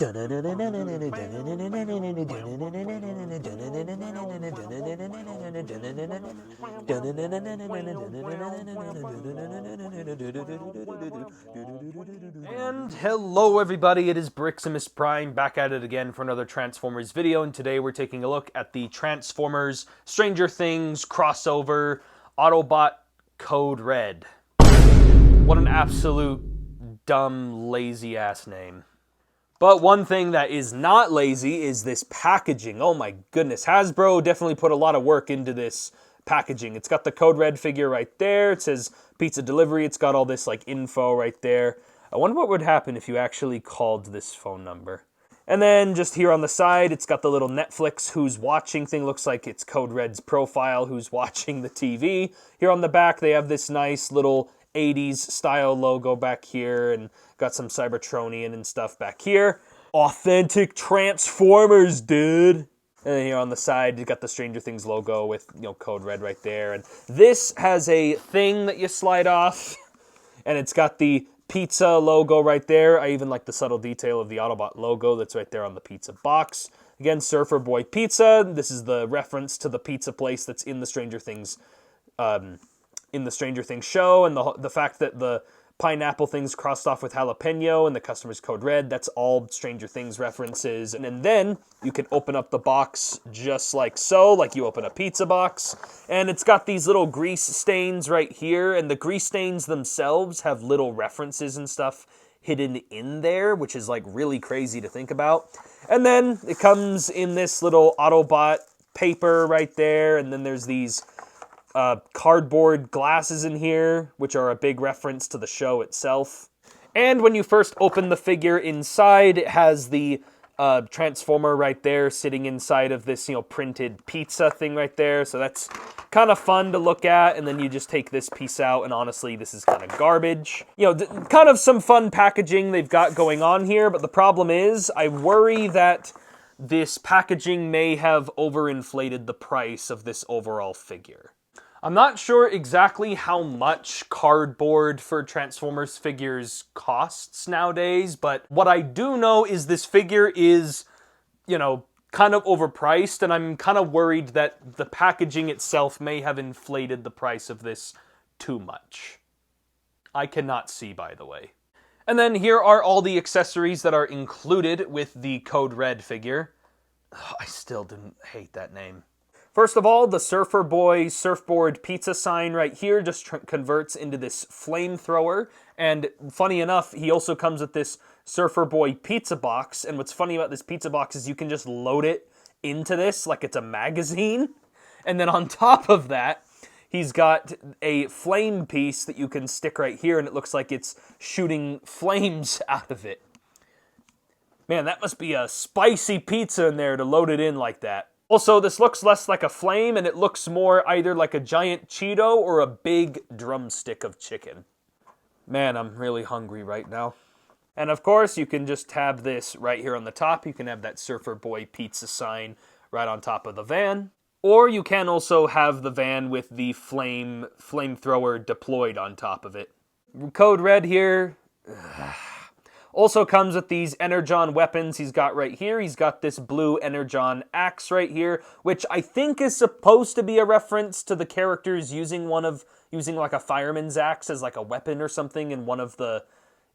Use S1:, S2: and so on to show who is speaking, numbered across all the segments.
S1: And hello everybody, it is Briximus Prime back at it again for another Transformers video, and today we're taking a look at the Transformers Stranger Things crossover Autobot Code Red. What an absolute dumb, lazy ass name. But one thing that is not lazy is this packaging. Oh my goodness, Hasbro definitely put a lot of work into this packaging. It's got the Code Red figure right there. It says pizza delivery. It's got all this like info right there. I wonder what would happen if you actually called this phone number. And then just here on the side, it's got the little Netflix who's watching thing. Looks like it's Code Red's profile who's watching the TV. Here on the back, they have this nice little 80s style logo back here and got some Cybertronian and stuff back here. Authentic Transformers, dude. And then here on the side, you got the Stranger Things logo with, Code Red right there. And this has a thing that you slide off, and it's got the pizza logo right there. I even like the subtle detail of the Autobot logo that's right there on the pizza box. Again, Surfer Boy Pizza. This is the reference to the pizza place that's in the Stranger Things show, and the fact that the pineapple thing's crossed off with jalapeno and the customer's Code Red, that's all Stranger Things references. And then you can open up the box just like so, like you open a pizza box, and it's got these little grease stains right here, and the grease stains themselves have little references and stuff hidden in there, which is like really crazy to think about. And then it comes in this little Autobot paper right there, and then there's these cardboard glasses in here, which are a big reference to the show itself. And when you first open the figure inside, it has the Transformer right there sitting inside of this, printed pizza thing right there. So that's kind of fun to look at. And then you just take this piece out, and honestly, this is kind of garbage. Kind of some fun packaging they've got going on here, but the problem is, I worry that this packaging may have overinflated the price of this overall figure. I'm not sure exactly how much cardboard for Transformers figures costs nowadays, but what I do know is this figure is, kind of overpriced, and I'm kind of worried that the packaging itself may have inflated the price of this too much. I cannot see, by the way. And then here are all the accessories that are included with the Code Red figure. I still didn't hate that name. First of all, the Surfer Boy surfboard pizza sign right here just converts into this flamethrower. And funny enough, he also comes with this Surfer Boy pizza box. And what's funny about this pizza box is you can just load it into this like it's a magazine. And then on top of that, he's got a flame piece that you can stick right here, and it looks like it's shooting flames out of it. Man, that must be a spicy pizza in there to load it in like that. Also, this looks less like a flame, and it looks more either like a giant Cheeto or a big drumstick of chicken. Man, I'm really hungry right now. And of course, you can just have this right here on the top. You can have that Surfer Boy pizza sign right on top of the van. Or you can also have the van with the flamethrower deployed on top of it. Code Red here. Also comes with these Energon weapons he's got right here. He's got this blue Energon axe right here, which I think is supposed to be a reference to the characters using like a fireman's axe as like a weapon or something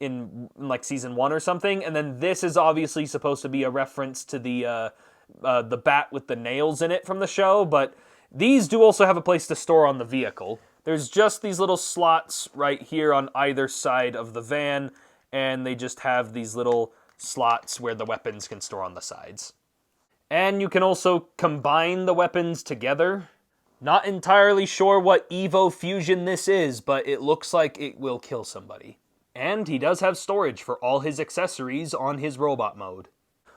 S1: in like season 1 or something. And then this is obviously supposed to be a reference to the bat with the nails in it from the show, but these do also have a place to store on the vehicle. There's just these little slots right here on either side of the van, and they just have these little slots where the weapons can store on the sides. And you can also combine the weapons together. Not entirely sure what Evo Fusion this is, but it looks like it will kill somebody. And he does have storage for all his accessories on his robot mode.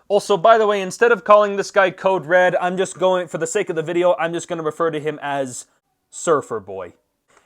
S1: Also, by the way, instead of calling this guy Code Red, for the sake of the video, I'm just going to refer to him as Surfer Boy.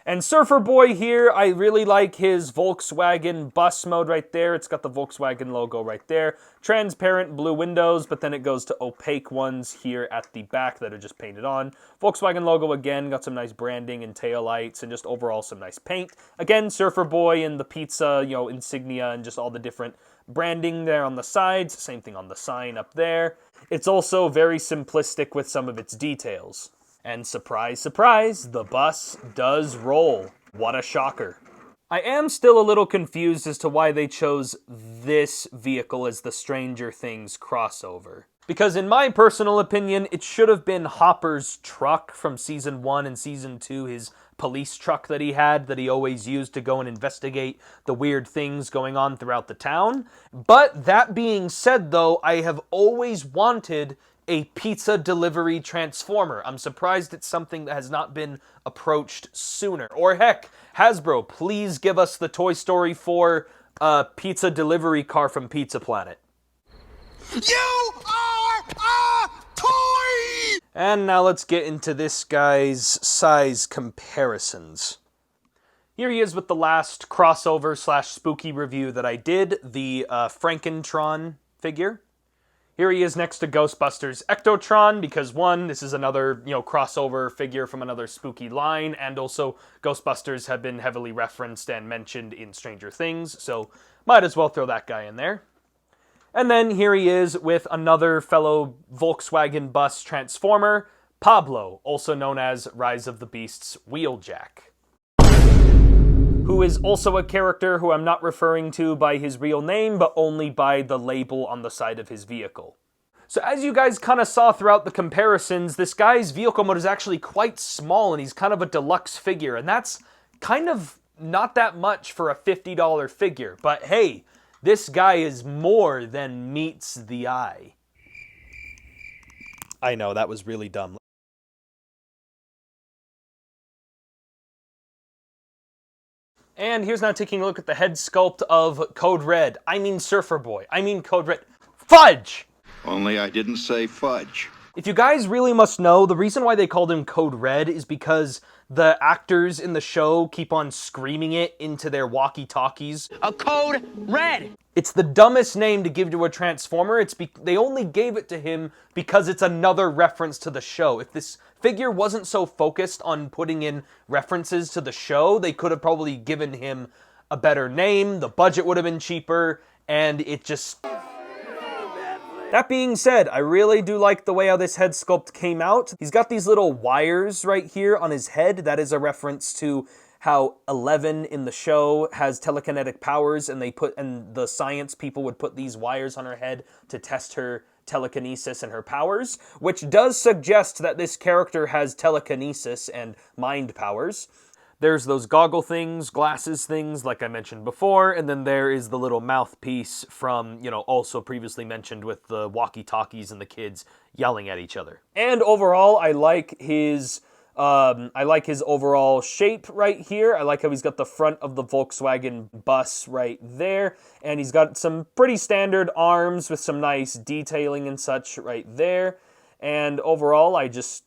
S1: And Surfer Boy here, I really like his Volkswagen bus mode right there. It's got the Volkswagen logo right there. Transparent blue windows, but then it goes to opaque ones here at the back that are just painted on. Volkswagen logo again, got some nice branding and taillights and just overall some nice paint. Again, Surfer Boy and the pizza, insignia and just all the different branding there on the sides, same thing on the sign up there. It's also very simplistic with some of its details. And surprise, surprise, the bus does roll. What a shocker. I am still a little confused as to why they chose this vehicle as the Stranger Things crossover. Because in my personal opinion, it should have been Hopper's truck from Season 1 and Season 2, his police truck that he always used to go and investigate the weird things going on throughout the town. But that being said, though, I have always wanted a pizza delivery transformer. I'm surprised it's something that has not been approached sooner. Or heck, Hasbro, please give us the Toy Story 4 pizza delivery car from Pizza Planet.
S2: You are a toy!
S1: And now let's get into this guy's size comparisons. Here he is with the last crossover / spooky review that I did, the Frankentron figure. Here he is next to Ghostbusters Ectotron, because one, this is another, crossover figure from another spooky line, and also Ghostbusters have been heavily referenced and mentioned in Stranger Things, so might as well throw that guy in there. And then here he is with another fellow Volkswagen bus transformer, Pablo, also known as Rise of the Beasts Wheeljack, who is also a character who I'm not referring to by his real name, but only by the label on the side of his vehicle. So as you guys kind of saw throughout the comparisons, this guy's vehicle mode is actually quite small, and he's kind of a deluxe figure, and that's kind of not that much for a $50 figure. But hey, this guy is more than meets the eye. I know, that was really dumb. And here's now taking a look at the head sculpt of Code Red. I mean Surfer Boy. I mean Code Red. Fudge!
S2: Only I didn't say fudge.
S1: If you guys really must know, the reason why they called him Code Red is because the actors in the show keep on screaming it into their walkie-talkies.
S3: A Code Red!
S1: It's the dumbest name to give to a Transformer. They only gave it to him because it's another reference to the show. If this figure wasn't so focused on putting in references to the show, they could have probably given him a better name, the budget would have been cheaper, and it just... That being said, I really do like the way how this head sculpt came out. He's got these little wires right here on his head. That is a reference to how 11 in the show has telekinetic powers, and the science people would put these wires on her head to test her telekinesis and her powers, which does suggest that this character has telekinesis and mind powers. There's those goggle things, glasses things, like I mentioned before, and then there is the little mouthpiece from, also previously mentioned with the walkie-talkies and the kids yelling at each other. And overall, I like his overall shape right here. I like how he's got the front of the Volkswagen bus right there, and he's got some pretty standard arms with some nice detailing and such right there. And overall, I just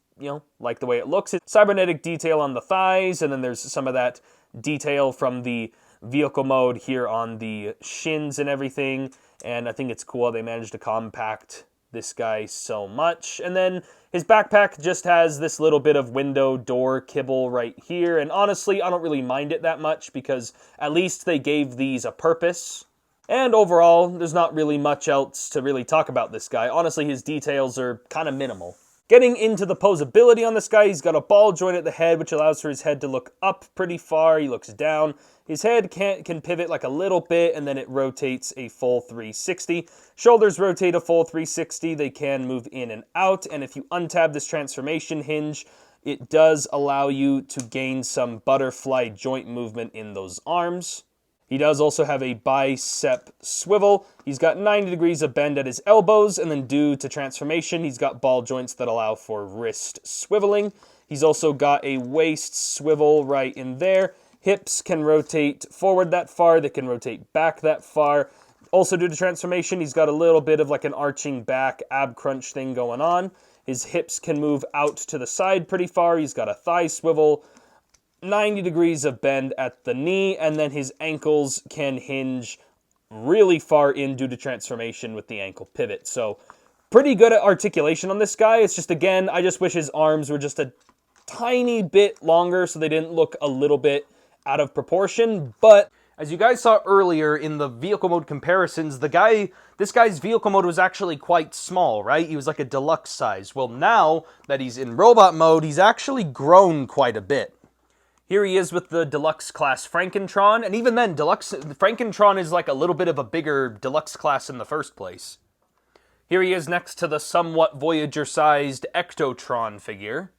S1: like the way it looks. It's cybernetic detail on the thighs, and then there's some of that detail from the vehicle mode here on the shins and everything. And I think it's cool they managed to compact this guy so much. And then his backpack just has this little bit of window door kibble right here. And honestly, I don't really mind it that much because at least they gave these a purpose. And overall, there's not really much else to really talk about this guy. Honestly, his details are kind of minimal. Getting into the posability on this guy, he's got a ball joint at the head, which allows for his head to look up pretty far. He looks down. His head can pivot like a little bit, and then it rotates a full 360. Shoulders rotate a full 360. They can move in and out, and if you untab this transformation hinge, it does allow you to gain some butterfly joint movement in those arms. He does also have a bicep swivel. He's got 90 degrees of bend at his elbows, and then due to transformation, he's got ball joints that allow for wrist swiveling. He's also got a waist swivel right in there. Hips can rotate forward that far. They can rotate back that far. Also due to transformation, he's got a little bit of like an arching back ab crunch thing going on. His hips can move out to the side pretty far. He's got a thigh swivel, 90 degrees of bend at the knee, and then his ankles can hinge really far in due to transformation with the ankle pivot. So pretty good at articulation on this guy. It's just, again, I just wish his arms were just a tiny bit longer so they didn't look a little bit out of proportion. But As you guys saw earlier in the vehicle mode comparisons, this guy's vehicle mode was actually quite small, right? He was like a deluxe size. Well, now that he's in robot mode, he's actually grown quite a bit. Here he is with the deluxe class Frankentron, and even then, Frankentron is like a little bit of a bigger deluxe class in the first place. Here he is next to the somewhat Voyager-sized Ectotron figure.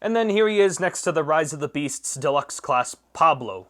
S1: And then here he is next to the Rise of the Beasts deluxe class Pablo.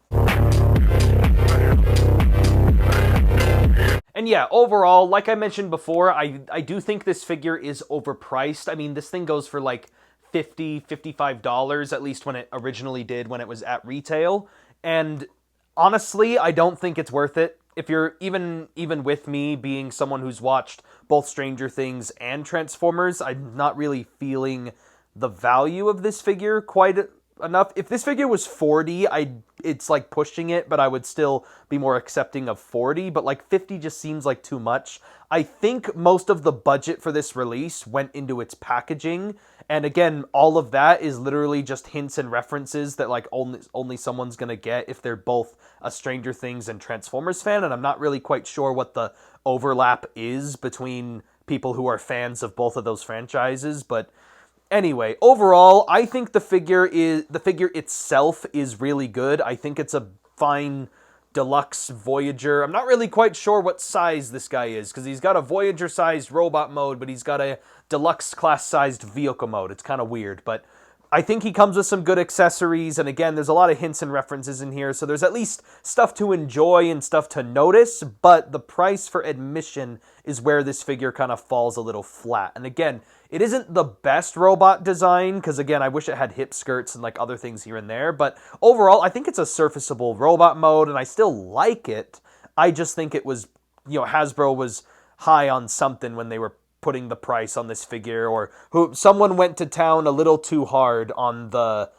S1: And yeah, overall, like I mentioned before, I do think this figure is overpriced. I mean, this thing goes for like $50, $55, at least when it originally did when it was at retail. And honestly, I don't think it's worth it. If you're even with me being someone who's watched both Stranger Things and Transformers, I'm not really feeling the value of this figure quite enough. If this figure was $40, it's like pushing it, but I would still be more accepting of $40, but like $50 just seems like too much. I think most of the budget for this release went into its packaging, and again, all of that is literally just hints and references that like only someone's gonna get if they're both a Stranger Things and Transformers fan, and I'm not really quite sure what the overlap is between people who are fans of both of those franchises, but anyway, overall, I think the figure itself is really good. I think it's a fine deluxe Voyager. I'm not really quite sure what size this guy is, because he's got a Voyager-sized robot mode, but he's got a deluxe class-sized vehicle mode. It's kind of weird, but I think he comes with some good accessories, and again, there's a lot of hints and references in here, so there's at least stuff to enjoy and stuff to notice, but the price for admission is where this figure kind of falls a little flat. And again, it isn't the best robot design, because again, I wish it had hip skirts and like other things here and there, but overall, I think it's a serviceable robot mode, and I still like it. I just think it was, Hasbro was high on something when they were putting the price on this figure, or someone went to town a little too hard on the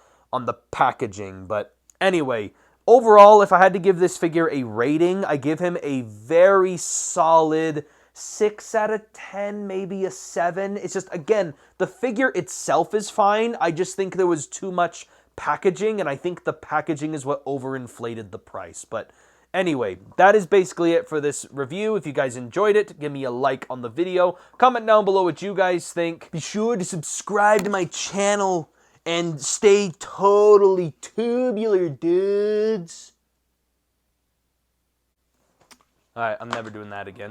S1: packaging. But anyway, overall, if I had to give this figure a rating, I give him a very solid 6 out of 10, maybe a 7. It's just, again, the figure itself is fine. I just think there was too much packaging, and I think the packaging is what overinflated the price. But anyway, that is basically it for this review. If you guys enjoyed it, give me a like on the video. Comment down below what you guys think. Be sure to subscribe to my channel and stay totally tubular, dudes. Alright, I'm never doing that again.